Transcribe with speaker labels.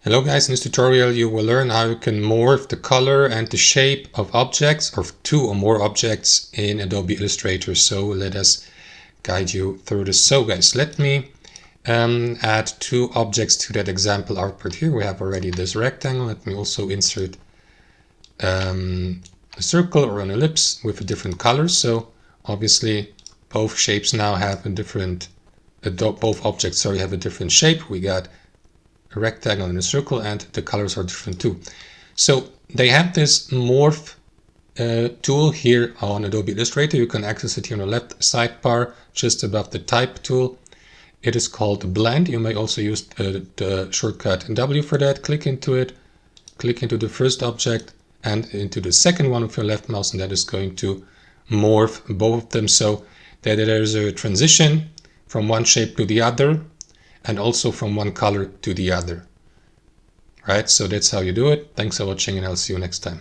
Speaker 1: Hello guys, in this tutorial you will learn how you can morph the color and the shape of objects or two or more objects in Adobe Illustrator. So let us guide you through this. So guys, let me add two objects to that example output here. We have already this rectangle. Let me also insert a circle or an ellipse with a different color. So obviously both shapes now have a different, both objects have a different shape. We got a rectangle and a circle, and the colors are different too. So they have this morph tool here on Adobe Illustrator. You can access it here on the left sidebar just above the type tool. It is called blend. You may also use the shortcut W for that. Click into it, click into the first object and into the second one with your left mouse, and that is going to morph both of them so that there is a transition from one shape to the other and also from one color to the other. Right, so that's how you do it. Thanks for watching, and I'll see you next time.